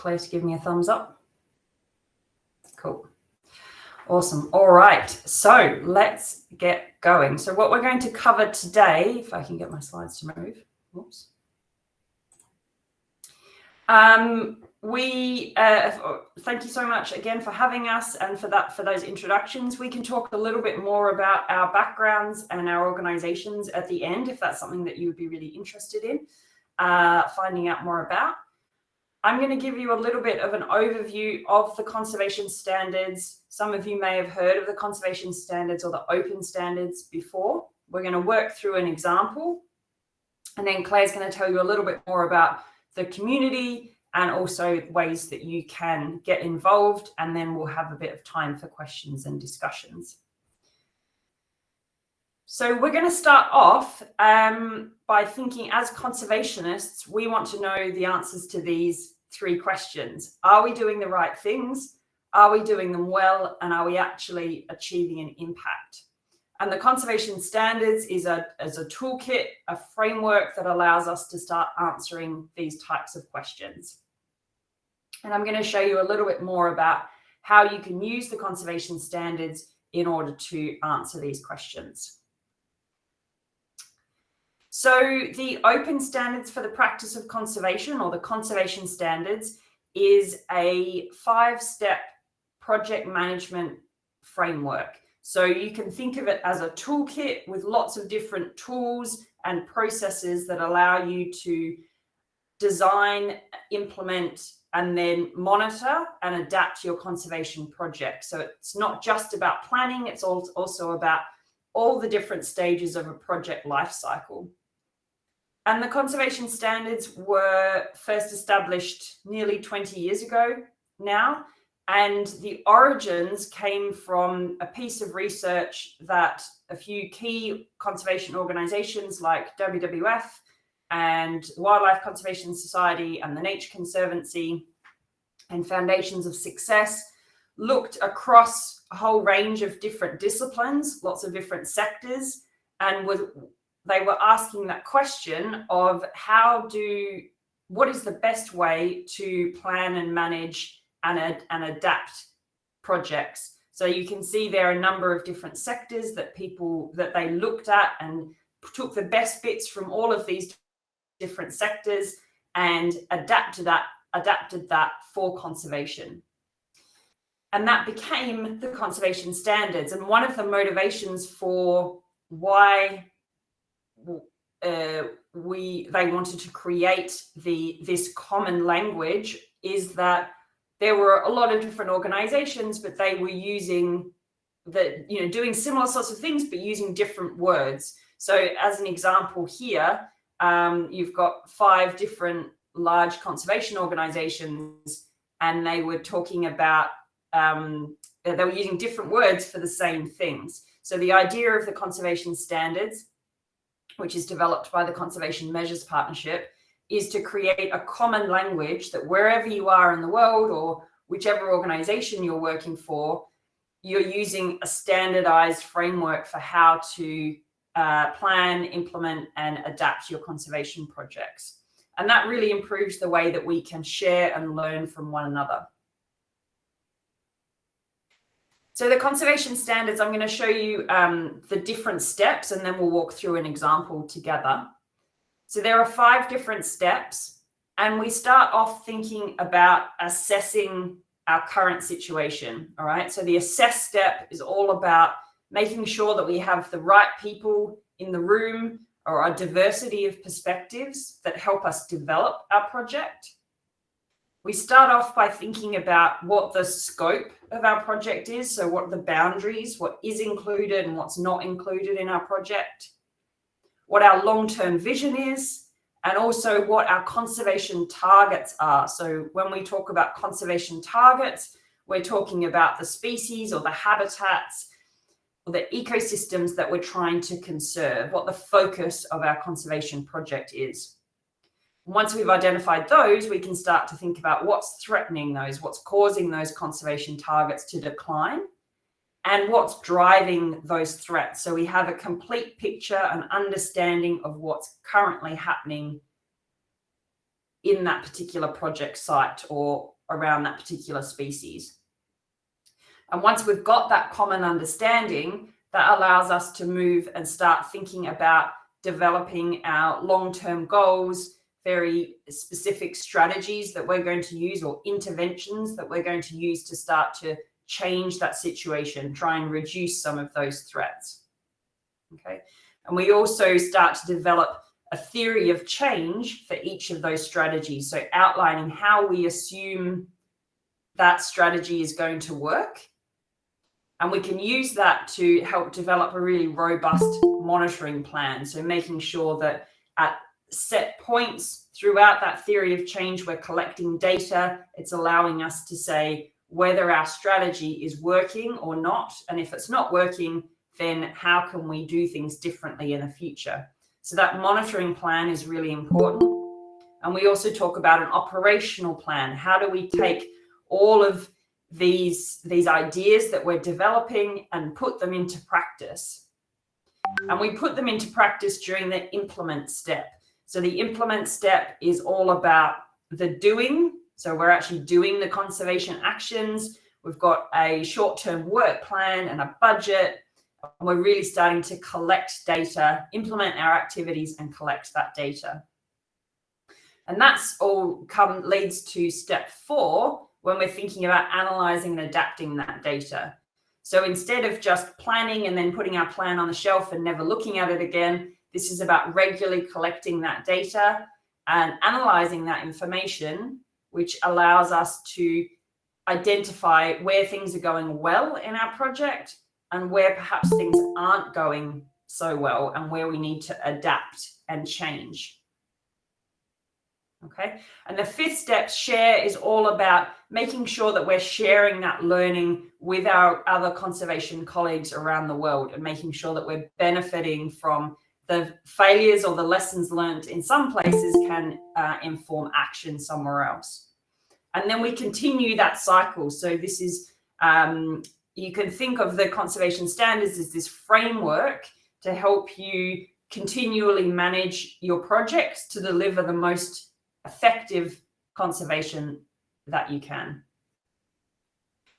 Claire to give me a thumbs up. Cool. Awesome. All right. So let's get going. So what we're going to cover today, if I can get my slides to move. Oops. Thank you so much again for having us and for those introductions. We can talk a little bit more about our backgrounds and our organizations at the end, if that's something that you would be really interested in finding out more about. I'm going to give you a little bit of an overview of the conservation standards. Some of you may have heard of the conservation standards or the open standards before. We're going to work through an example, and then Claire's going to tell you a little bit more about the community and also ways that you can get involved, and then we'll have a bit of time for questions and discussions. So we're going to start off by thinking, as conservationists, we want to know the answers to these 3 questions. Are we doing the right things? Are we doing them well? And are we actually achieving an impact? And the conservation standards is a toolkit, a framework that allows us to start answering these types of questions. And I'm going to show you a little bit more about how you can use the conservation standards in order to answer these questions. So the open standards for the practice of conservation, or the conservation standards, is a 5-step project management framework. So you can think of it as a toolkit with lots of different tools and processes that allow you to design, implement, and then monitor and adapt your conservation project. So it's not just about planning, it's also about all the different stages of a project life cycle. And the conservation standards were first established nearly 20 years ago now. And the origins came from a piece of research that a few key conservation organizations like WWF and Wildlife Conservation Society and the Nature Conservancy and Foundations of Success looked across a whole range of different disciplines, lots of different sectors, and they were asking that question of what is the best way to plan and manage and adapt projects. So you can see there are a number of different sectors that they looked at and took the best bits from all of these different sectors and adapted that for conservation. And that became the conservation standards. And one of the motivations for why they wanted to create this common language is that there were a lot of different organizations, but they were doing similar sorts of things, but using different words. So as an example here, you've got 5 different large conservation organizations, and they were talking about, they were using different words for the same things. So the idea of the conservation standards, which is developed by the Conservation Measures Partnership, is to create a common language that wherever you are in the world or whichever organization you're working for, you're using a standardized framework for how to plan, implement, and adapt your conservation projects. And that really improves the way that we can share and learn from one another. So the conservation standards, I'm going to show you the different steps, and then we'll walk through an example together. So there are 5 different steps, and we start off thinking about assessing our current situation. All right. So the assess step is all about making sure that we have the right people in the room, or a diversity of perspectives that help us develop our project. We start off by thinking about what the scope of our project is. So what are the boundaries, what is included and what's not included in our project, what our long-term vision is, and also what our conservation targets are. So when we talk about conservation targets, we're talking about the species or the habitats or the ecosystems that we're trying to conserve, what the focus of our conservation project is. Once we've identified those, we can start to think about what's threatening those, what's causing those conservation targets to decline, and what's driving those threats. So we have a complete picture and understanding of what's currently happening in that particular project site or around that particular species. And once we've got that common understanding, that allows us to move and start thinking about developing our long-term goals, very specific strategies that we're going to use or interventions that we're going to use to start to change that situation, try and reduce some of those threats. Okay. And we also start to develop a theory of change for each of those strategies. So outlining how we assume that strategy is going to work. And we can use that to help develop a really robust monitoring plan. So making sure that at set points throughout that theory of change, we're collecting data. It's allowing us to say whether our strategy is working or not. And if it's not working, then how can we do things differently in the future? So that monitoring plan is really important. And we also talk about an operational plan. How do we take all of these ideas that we're developing and put them into practice? And we put them into practice during the implement step. So the implement step is all about the doing. So we're actually doing the conservation actions. We've got a short-term work plan and a budget. We're really starting to collect data, implement our activities and collect that data. And that's all leads to step 4 when we're thinking about analyzing and adapting that data. So instead of just planning and then putting our plan on the shelf and never looking at it again, this is about regularly collecting that data and analyzing that information, which allows us to identify where things are going well in our project and where perhaps things aren't going so well and where we need to adapt and change. Okay, and the 5th step, share, is all about making sure that we're sharing that learning with our other conservation colleagues around the world and making sure that we're benefiting from the failures or the lessons learned in some places can inform action somewhere else. And then we continue that cycle. So this is, you can think of the conservation standards as this framework to help you continually manage your projects to deliver the most effective conservation that you can.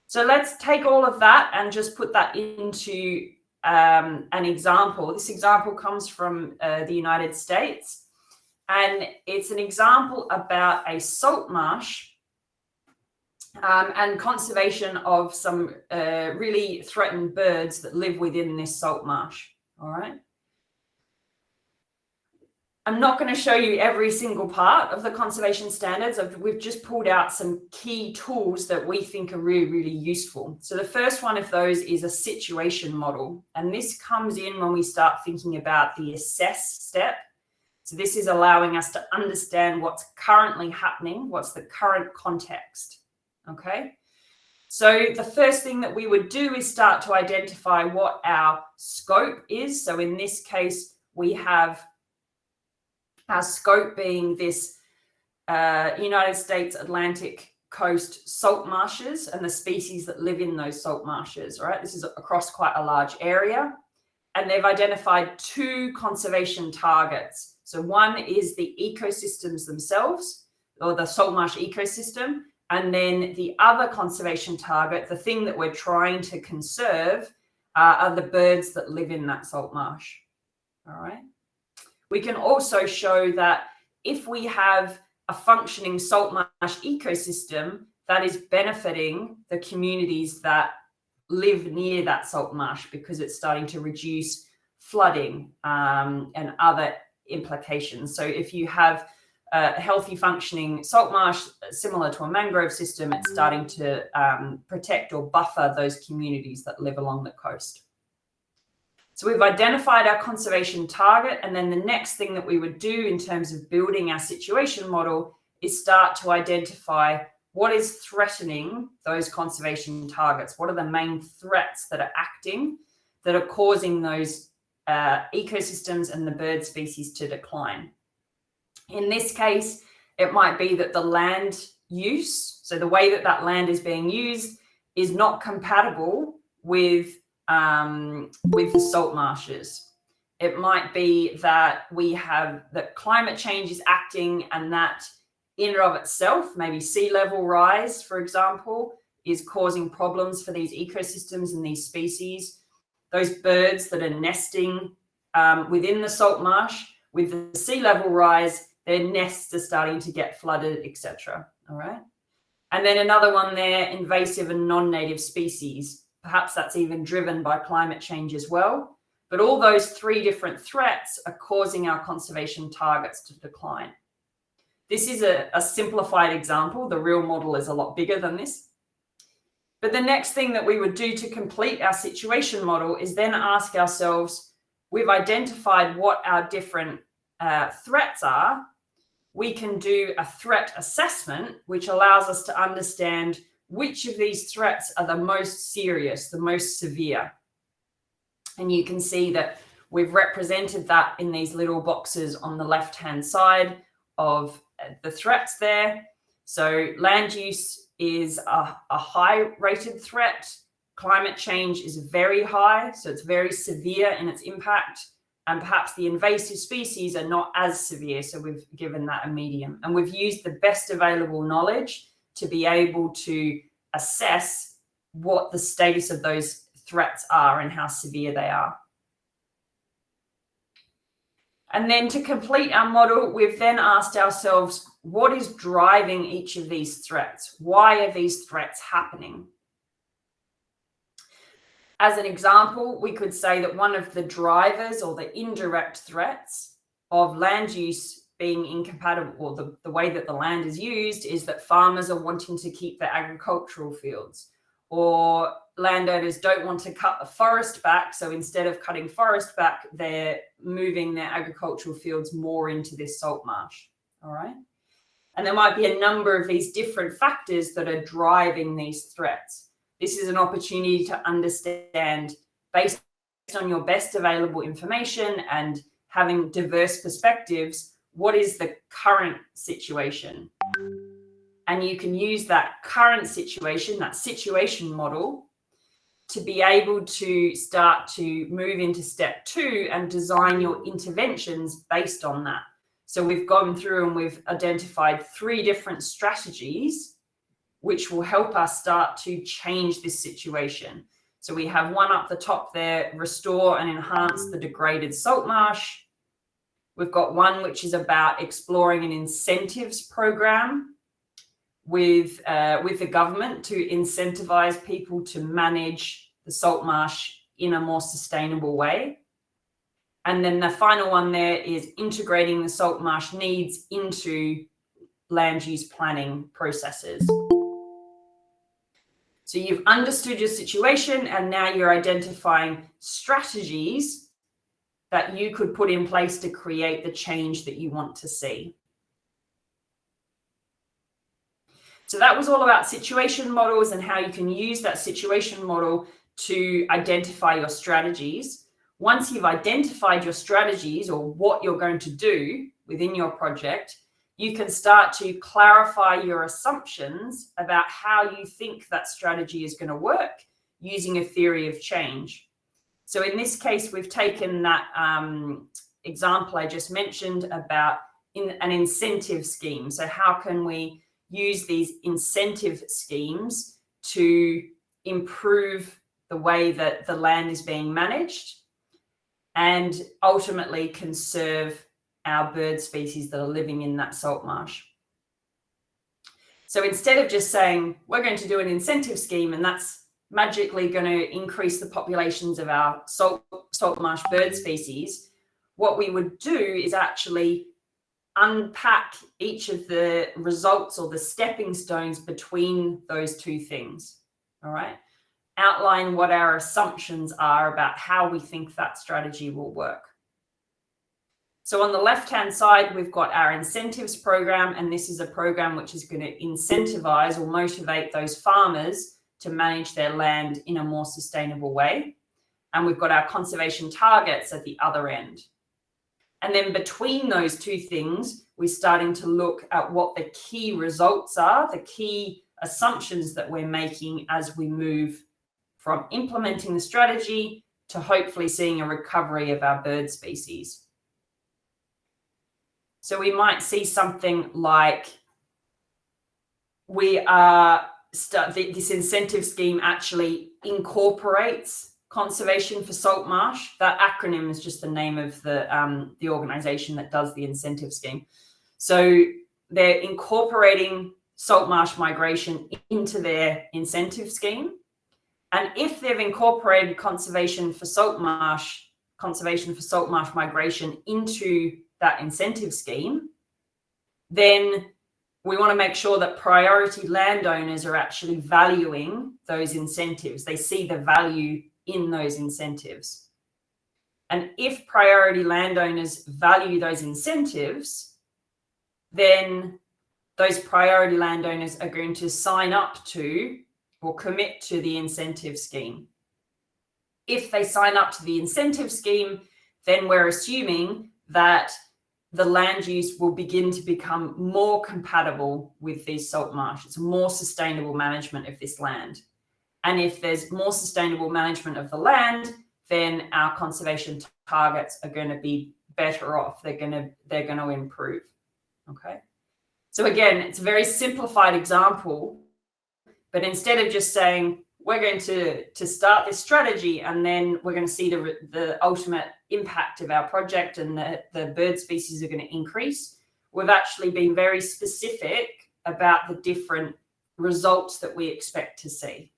So let's take all of that and just put that into an example. This example comes from the United States, and it's an example about a salt marsh and conservation of some really threatened birds that live within this salt marsh. All right. I'm not going to show you every single part of the conservation standards. We've just pulled out some key tools that we think are really, really useful. So the first one of those is a situation model. And this comes in when we start thinking about the assess step. So this is allowing us to understand what's currently happening, what's the current context. Okay. So the first thing that we would do is start to identify what our scope is. So in this case, we have our scope being this United States Atlantic coast salt marshes and the species that live in those salt marshes, right? This is across quite a large area. And they've identified 2 conservation targets. So one is the ecosystems themselves, or the salt marsh ecosystem. And then the other conservation target, the thing that we're trying to conserve, are the birds that live in that salt marsh. All right. We can also show that if we have a functioning salt marsh ecosystem that is benefiting the communities that live near that salt marsh because it's starting to reduce flooding and other implications. So if you have a healthy functioning salt marsh similar to a mangrove system, it's starting to protect or buffer those communities that live along the coast. So we've identified our conservation target, and then the next thing that we would do in terms of building our situation model is start to identify what is threatening those conservation targets. What are the main threats that are acting, that are causing those ecosystems and the bird species to decline? In this case, it might be that the land use, so the way that that land is being used, is not compatible with the salt marshes. It might be that we have that climate change is acting and that in and of itself, maybe sea level rise, for example, is causing problems for these ecosystems and these species. Those birds that are nesting within the salt marsh, with the sea level rise, their nests are starting to get flooded, etc. All right. And then another one there, invasive and non-native species. Perhaps that's even driven by climate change as well. But all those three different threats are causing our conservation targets to decline. This is a simplified example. The real model is a lot bigger than this. But the next thing that we would do to complete our situation model is then ask ourselves, we've identified what our different threats are. We can do a threat assessment, which allows us to understand which of these threats are the most serious, the most severe. And you can see that we've represented that in these little boxes on the left-hand side of the threats there. So land use is a high-rated threat. Climate change is very high, so it's very severe in its impact. And perhaps the invasive species are not as severe, so we've given that a medium. And we've used the best available knowledge to be able to assess what the status of those threats are and how severe they are. And then to complete our model, we've then asked ourselves, what is driving each of these threats? Why are these threats happening? As an example, we could say that one of the drivers or the indirect threats of land use being incompatible, or the way that the land is used, is that farmers are wanting to keep their agricultural fields, or landowners don't want to cut the forest back. So instead of cutting forest back, they're moving their agricultural fields more into this salt marsh. All right. And there might be a number of these different factors that are driving these threats. This is an opportunity to understand, based on your best available information and having diverse perspectives, what is the current situation? And you can use that current situation, that situation model, to be able to start to move into step 2 and design your interventions based on that. So we've gone through and we've identified 3 different strategies which will help us start to change this situation. So we have one up the top there, restore and enhance the degraded salt marsh. We've got one which is about exploring an incentives program with the government to incentivize people to manage the salt marsh in a more sustainable way. And then the final one there is integrating the salt marsh needs into land use planning processes. So you've understood your situation, and now you're identifying strategies that you could put in place to create the change that you want to see. So that was all about situation models and how you can use that situation model to identify your strategies. Once you've identified your strategies or what you're going to do within your project, you can start to clarify your assumptions about how you think that strategy is going to work using a theory of change. So in this case, we've taken that example I just mentioned about an incentive scheme. So how can we use these incentive schemes to improve the way that the land is being managed and ultimately conserve our bird species that are living in that salt marsh? So instead of just saying, we're going to do an incentive scheme and that's magically going to increase the populations of our salt marsh bird species, what we would do is actually unpack each of the results or the stepping stones between those two things. All right. Outline what our assumptions are about how we think that strategy will work. So on the left-hand side, we've got our incentives program, and this is a program which is going to incentivize or motivate those farmers to manage their land in a more sustainable way. And we've got our conservation targets at the other end. And then between those two things, we're starting to look at what the key results are, the key assumptions that we're making as we move from implementing the strategy to hopefully seeing a recovery of our bird species. So we might see something like this incentive scheme actually incorporates Conservation for Salt Marsh. That acronym is just the name of the organization that does the incentive scheme. So they're incorporating salt marsh migration into their incentive scheme. And if they've incorporated Conservation for Salt Marsh migration into that incentive scheme, then we want to make sure that priority landowners are actually valuing those incentives. They see the value in those incentives. And if priority landowners value those incentives, then those priority landowners are going to sign up to or commit to the incentive scheme. If they sign up to the incentive scheme, then we're assuming that the land use will begin to become more compatible with these salt marshes, more sustainable management of this land. And if there's more sustainable management of the land, then our conservation targets are going to be better off. They're going to improve. Okay. So again, it's a very simplified example, but instead of just saying we're going to start this strategy and then we're going to see the ultimate impact of our project and the bird species are going to increase, we've actually been very specific about the different results that we expect to see.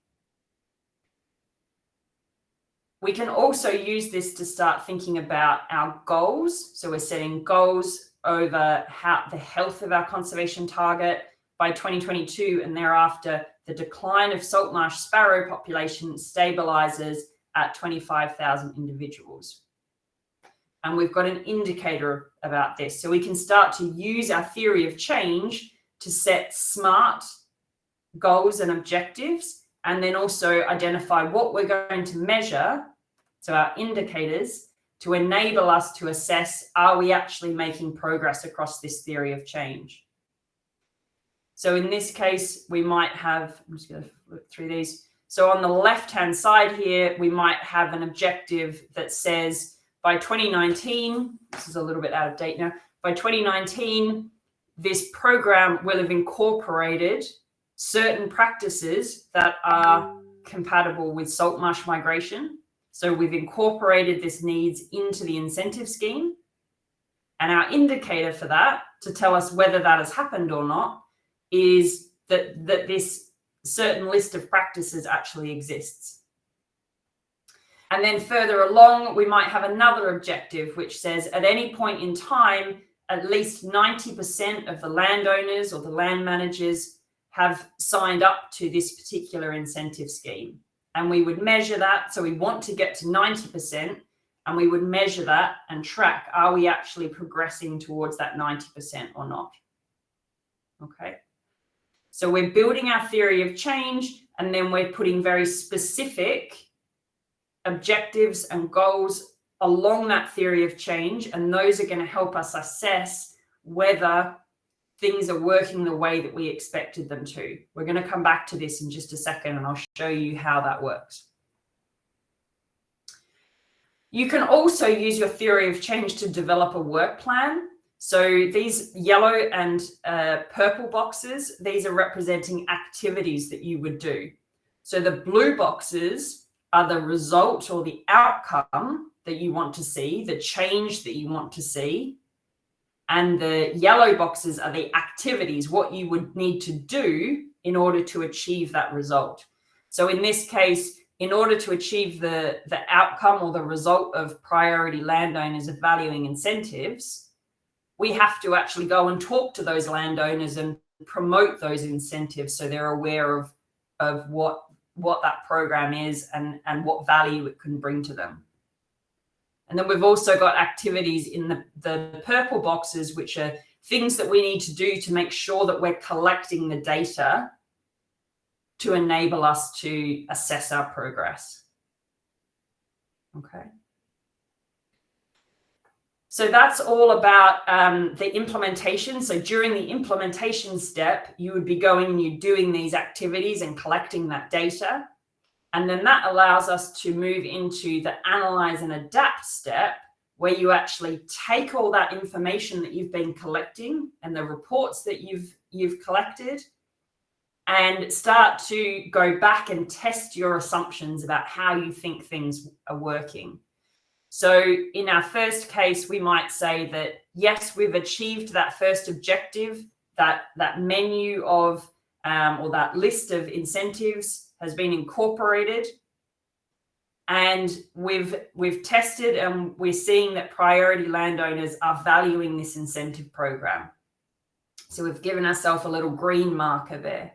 We can also use this to start thinking about our goals. So we're setting goals over the health of our conservation target by 2022, and thereafter the decline of salt marsh sparrow population stabilizes at 25,000 individuals. And we've got an indicator about this. So we can start to use our theory of change to set smart goals and objectives, and then also identify what we're going to measure, so our indicators, to enable us to assess, are we actually making progress across this theory of change? So in this case, we might have, I'm just going to look through these. So on the left-hand side here, we might have an objective that says by 2019, this is a little bit out of date now, by 2019, this program will have incorporated certain practices that are compatible with salt marsh migration. So we've incorporated this needs into the incentive scheme. And our indicator for that, to tell us whether that has happened or not, is that this certain list of practices actually exists. And then further along, we might have another objective which says at any point in time, at least 90% of the landowners or the land managers have signed up to this particular incentive scheme. And we would measure that. So we want to get to 90%, and we would measure that and track, are we actually progressing towards that 90% or not? Okay. So we're building our theory of change, and then we're putting very specific objectives and goals along that theory of change. And those are going to help us assess whether things are working the way that we expected them to. We're going to come back to this in just a second, and I'll show you how that works. You can also use your theory of change to develop a work plan. So these yellow and purple boxes, these are representing activities that you would do. So the blue boxes are the result or the outcome that you want to see, the change that you want to see. And the yellow boxes are the activities, what you would need to do in order to achieve that result. So in this case, in order to achieve the outcome or the result of priority landowners of valuing incentives, we have to actually go and talk to those landowners and promote those incentives so they're aware of what that program is and what value it can bring to them. And then we've also got activities in the purple boxes, which are things that we need to do to make sure that we're collecting the data to enable us to assess our progress. Okay. So that's all about the implementation. So during the implementation step, you would be going and you're doing these activities and collecting that data. And then that allows us to move into the analyze and adapt step, where you actually take all that information that you've been collecting and the reports that you've collected, and start to go back and test your assumptions about how you think things are working. So in our first case, we might say that, yes, we've achieved that first objective, that menu of or that list of incentives has been incorporated, and we've tested and we're seeing that priority landowners are valuing this incentive program. So we've given ourselves a little green marker there.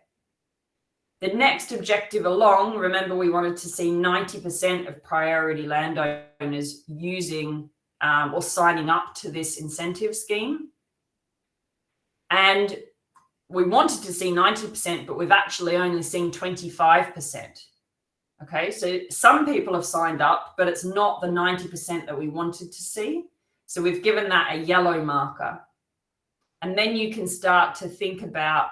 The next objective along, remember we wanted to see 90% of priority landowners using or signing up to this incentive scheme. And we wanted to see 90%, but we've actually only seen 25%. Okay, so some people have signed up, but it's not the 90% that we wanted to see. So we've given that a yellow marker. And then you can start to think about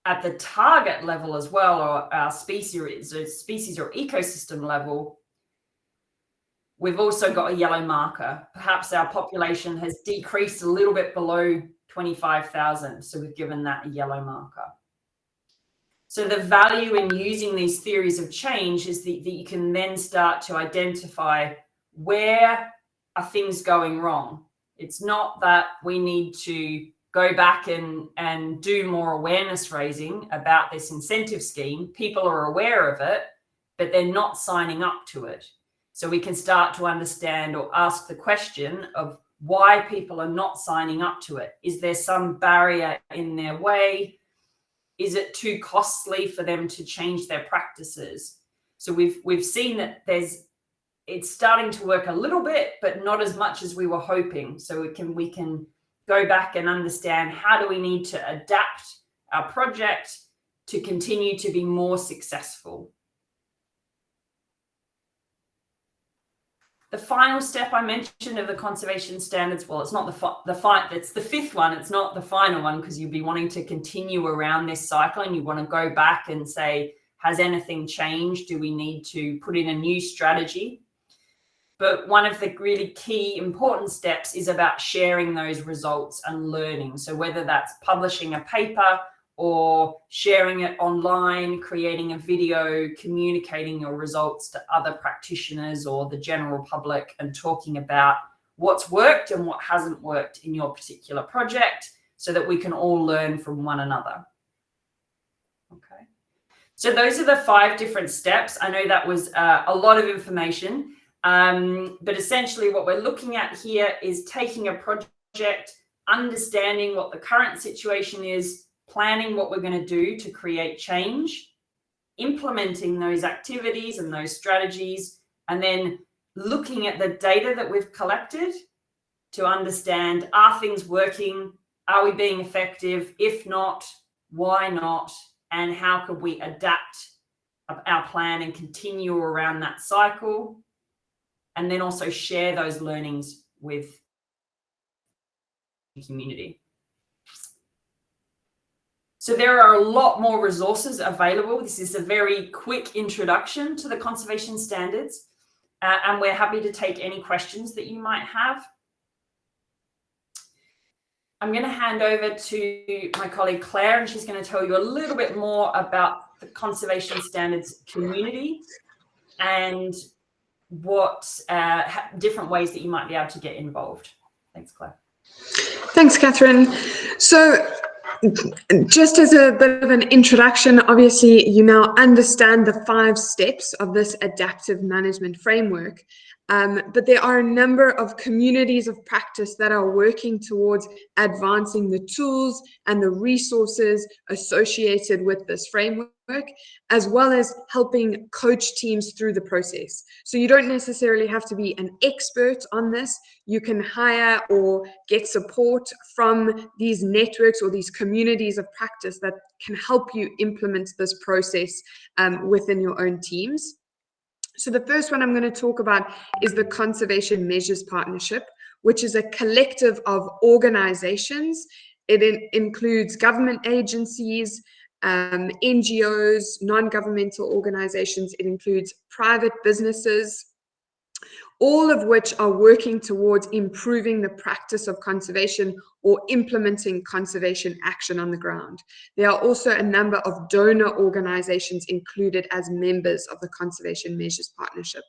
at the target level as well, or our species or ecosystem level, we've also got a yellow marker. Perhaps our population has decreased a little bit below 25,000. So we've given that a yellow marker. So the value in using these theories of change is that you can then start to identify where are things going wrong. It's not that we need to go back and do more awareness raising about this incentive scheme. People are aware of it, but they're not signing up to it. So we can start to understand or ask the question of why people are not signing up to it. Is there some barrier in their way? Is it too costly for them to change their practices? So we've seen that it's starting to work a little bit, but not as much as we were hoping. So we can go back and understand, how do we need to adapt our project to continue to be more successful? The final step I mentioned of the conservation standards, well, it's not it's the fifth one. It's not the final one, because you'd be wanting to continue around this cycle and you want to go back and say, has anything changed? Do we need to put in a new strategy? But one of the really key important steps is about sharing those results and learning. So whether that's publishing a paper or sharing it online, creating a video, communicating your results to other practitioners or the general public, and talking about what's worked and what hasn't worked in your particular project, so that we can all learn from one another. Okay. So those are the 5 different steps. I know that was a lot of information. But essentially what we're looking at here is taking a project, understanding what the current situation is, planning what we're going to do to create change, implementing those activities and those strategies, and then looking at the data that we've collected to understand, are things working? Are we being effective? If not, why not? And how could we adapt our plan and continue around that cycle? And then also share those learnings with the community. So there are a lot more resources available. This is a very quick introduction to the conservation standards, and we're happy to take any questions that you might have. I'm going to hand over to my colleague Claire, and she's going to tell you a little bit more about the conservation standards community and what different ways that you might be able to get involved. Thanks, Claire. Thanks, Catherine. So just as a bit of an introduction, obviously you now understand the 5 steps of this adaptive management framework. But there are a number of communities of practice that are working towards advancing the tools and the resources associated with this framework, as well as helping coach teams through the process. So you don't necessarily have to be an expert on this. You can hire or get support from these networks or these communities of practice that can help you implement this process within your own teams. So the first one I'm going to talk about is the Conservation Measures Partnership, which is a collective of organizations. It includes government agencies, NGOs, non-governmental organizations. It includes private businesses, all of which are working towards improving the practice of conservation or implementing conservation action on the ground. There are also a number of donor organizations included as members of the Conservation Measures Partnership.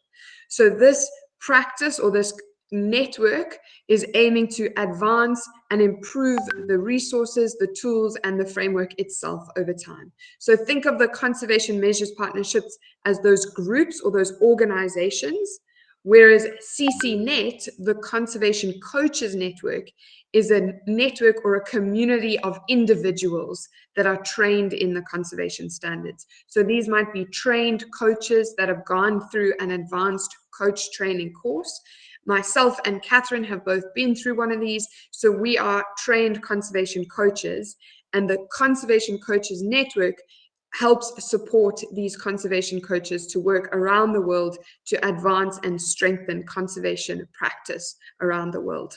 So this practice or this network is aiming to advance and improve the resources, the tools, and the framework itself over time. So think of the Conservation Measures Partnerships as those groups or those organizations, whereas CCNet, the Conservation Coaches Network, is a network or a community of individuals that are trained in the conservation standards. So these might be trained coaches that have gone through an advanced coach training course. Myself and Catherine have both been through one of these, so we are trained conservation coaches, and the Conservation Coaches Network helps support these conservation coaches to work around the world to advance and strengthen conservation practice around the world.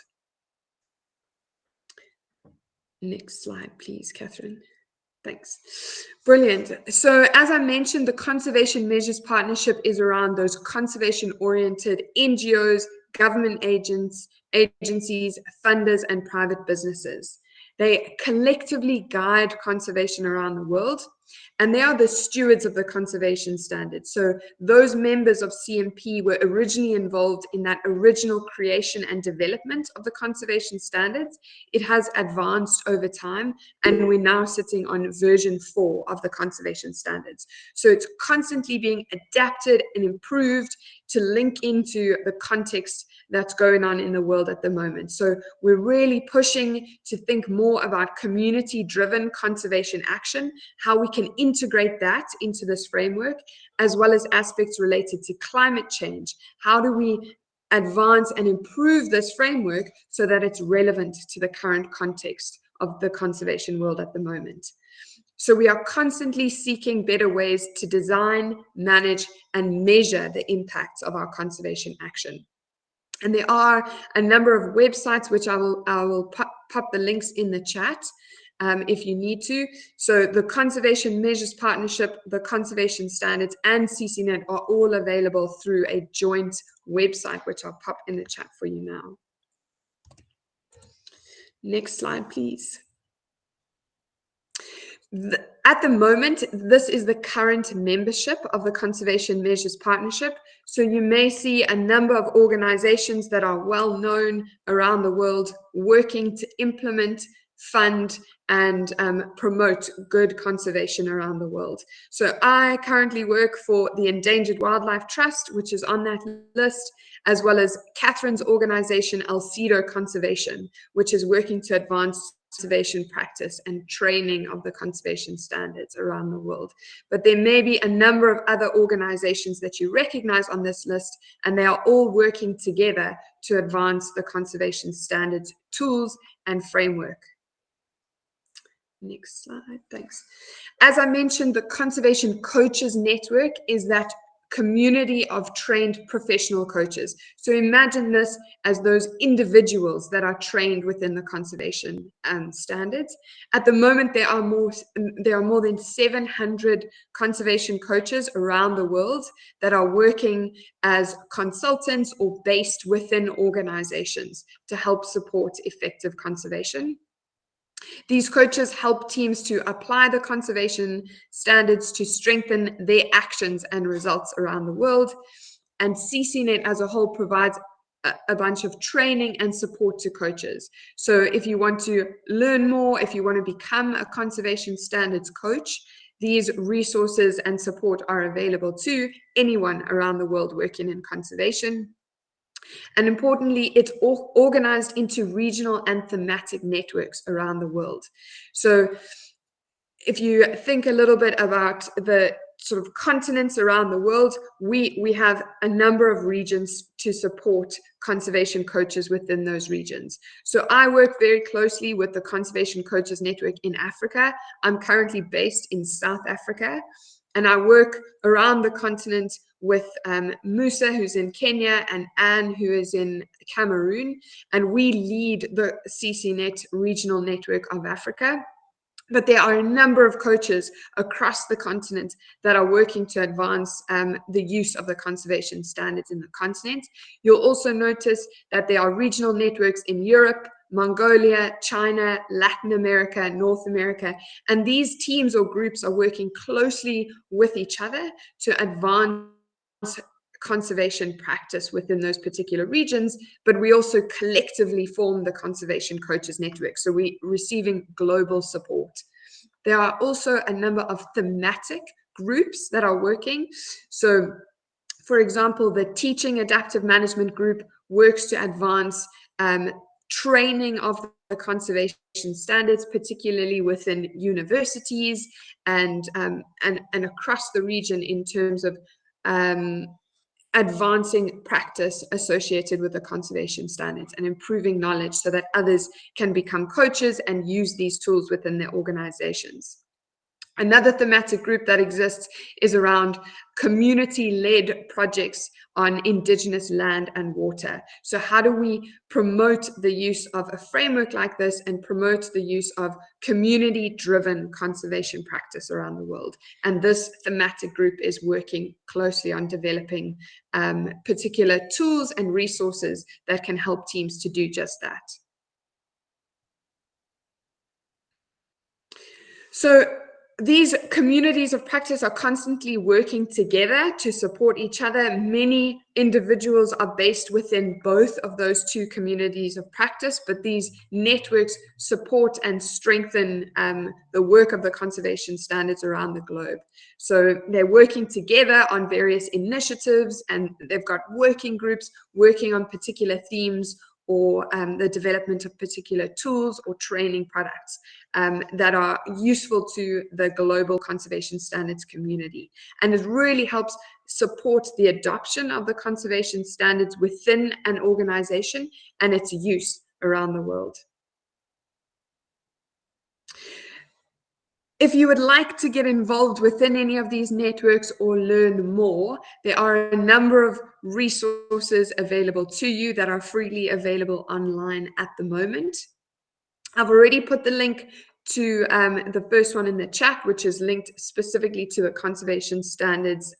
Next slide, please, Catherine. Thanks. Brilliant. So as I mentioned, the Conservation Measures Partnership is around those conservation-oriented NGOs, government agencies, funders, and private businesses. They collectively guide conservation around the world, and they are the stewards of the conservation standards. So those members of CMP were originally involved in that original creation and development of the conservation standards. It has advanced over time, and we're now sitting on version 4 of the conservation standards. So it's constantly being adapted and improved to link into the context that's going on in the world at the moment. So we're really pushing to think more about community-driven conservation action, how we can integrate that into this framework, as well as aspects related to climate change. How do we advance and improve this framework so that it's relevant to the current context of the conservation world at the moment? So we are constantly seeking better ways to design, manage, and measure the impacts of our conservation action. And there are a number of websites, which I will pop the links in the chat if you need to. So the Conservation Measures Partnership, the Conservation Standards, and CCNet are all available through a joint website, which I'll pop in the chat for you now. Next slide, please. At the moment, this is the current membership of the Conservation Measures Partnership. So you may see a number of organizations that are well known around the world working to implement, fund, and promote good conservation around the world. So I currently work for the Endangered Wildlife Trust, which is on that list, as well as Catherine's organization, Alcedo Conservation, which is working to advance conservation practice and training of the conservation standards around the world. But there may be a number of other organizations that you recognize on this list, and they are all working together to advance the conservation standards, tools, and framework. Next slide, thanks. As I mentioned, the Conservation Coaches Network is that community of trained professional coaches. So imagine this as those individuals that are trained within the conservation standards. At the moment, there are more than 700 conservation coaches around the world that are working as consultants or based within organizations to help support effective conservation. These coaches help teams to apply the conservation standards to strengthen their actions and results around the world. And CCNet as a whole provides a bunch of training and support to coaches. So if you want to learn more, if you want to become a conservation standards coach, these resources and support are available to anyone around the world working in conservation. And importantly, it's organized into regional and thematic networks around the world. So if you think a little bit about the sort of continents around the world, we have a number of regions to support conservation coaches within those regions. So I work very closely with the Conservation Coaches Network in Africa. I'm currently based in South Africa, and I work around the continent with Musa, who's in Kenya, and Anne, who is in Cameroon. And we lead the CCNet regional network of Africa. But there are a number of coaches across the continent that are working to advance the use of the conservation standards in the continent. You'll also notice that there are regional networks in Europe, Mongolia, China, Latin America, North America, and these teams or groups are working closely with each other to advance conservation practice within those particular regions, but we also collectively form the Conservation Coaches Network. So we're receiving global support. There are also a number of thematic groups that are working. So, for example, the Teaching Adaptive Management Group works to advance training of the conservation standards, particularly within universities and across the region in terms of advancing practice associated with the conservation standards and improving knowledge so that others can become coaches and use these tools within their organizations. Another thematic group that exists is around community-led projects on Indigenous land and water. So how do we promote the use of a framework like this and promote the use of community-driven conservation practice around the world? And this thematic group is working closely on developing particular tools and resources that can help teams to do just that. So these communities of practice are constantly working together to support each other. Many individuals are based within both of those two communities of practice, but these networks support and strengthen the work of the conservation standards around the globe. So they're working together on various initiatives, and they've got working groups working on particular themes or the development of particular tools or training products that are useful to the global conservation standards community. And it really helps support the adoption of the conservation standards within an organization and its use around the world. If you would like to get involved within any of these networks or learn more, there are a number of resources available to you that are freely available online at the moment. I've already put the link to the first one in the chat, which is linked specifically to the conservation standards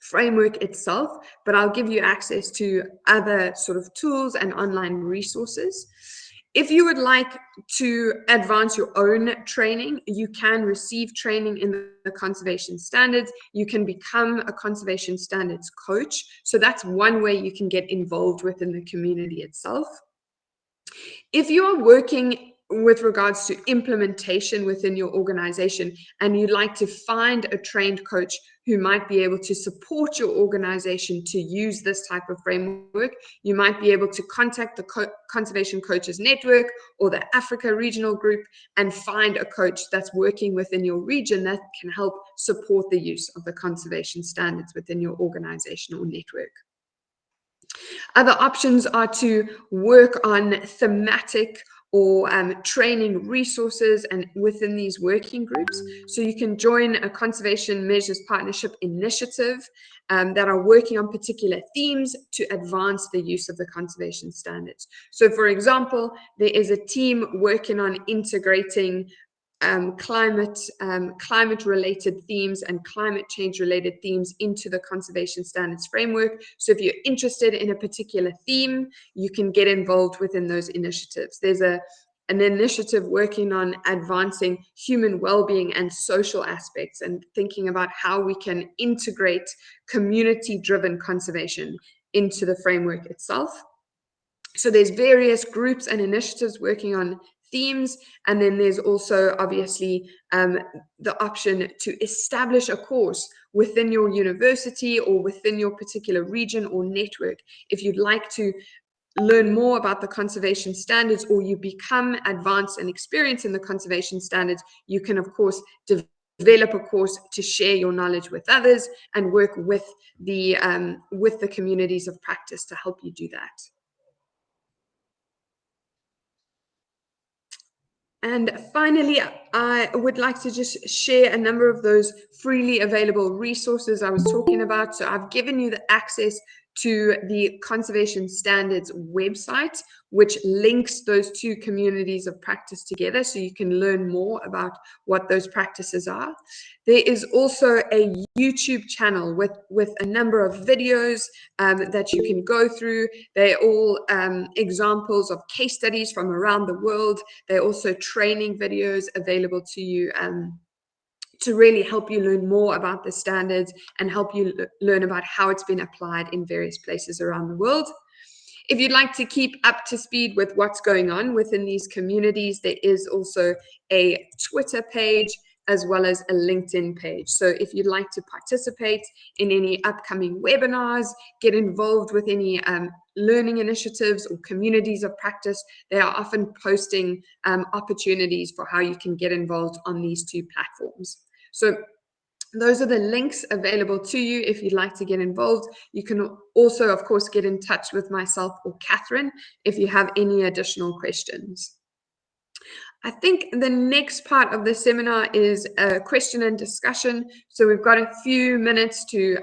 framework itself, but I'll give you access to other sort of tools and online resources. If you would like to advance your own training, you can receive training in the conservation standards. You can become a conservation standards coach. So that's one way you can get involved within the community itself. If you are working with regards to implementation within your organization and you'd like to find a trained coach who might be able to support your organization to use this type of framework, you might be able to contact the Conservation Coaches Network or the Africa Regional Group and find a coach that's working within your region that can help support the use of the conservation standards within your organization or network. Other options are to work on thematic or training resources and within these working groups. So you can join a Conservation Measures Partnership initiative that are working on particular themes to advance the use of the conservation standards. So for example, there is a team working on integrating climate related themes and climate change related themes into the conservation standards framework. So if you're interested in a particular theme, you can get involved within those initiatives. There's an initiative working on advancing human well-being and social aspects and thinking about how we can integrate community-driven conservation into the framework itself. So there's various groups and initiatives working on themes, and then there's also obviously the option to establish a course within your university or within your particular region or network. If you'd like to learn more about the conservation standards or you become advanced and experienced in the conservation standards, you can of course develop a course to share your knowledge with others and work with the communities of practice to help you do that. And finally, I would like to just share a number of those freely available resources I was talking about. So I've given you the access to the Conservation Standards website, which links those two communities of practice together so you can learn more about what those practices are. There is also a YouTube channel with a number of videos that you can go through. They're all examples of case studies from around the world. They're also training videos available to you to really help you learn more about the standards and help you learn about how it's been applied in various places around the world. If you'd like to keep up to speed with what's going on within these communities, there is also a Twitter page as well as a LinkedIn page. So if you'd like to participate in any upcoming webinars, get involved with any learning initiatives or communities of practice, they are often posting opportunities for how you can get involved on these two platforms. So those are the links available to you if you'd like to get involved. You can also, of course, get in touch with myself or Catherine if you have any additional questions. I think the next part of the seminar is a question and discussion. So we've got a few minutes to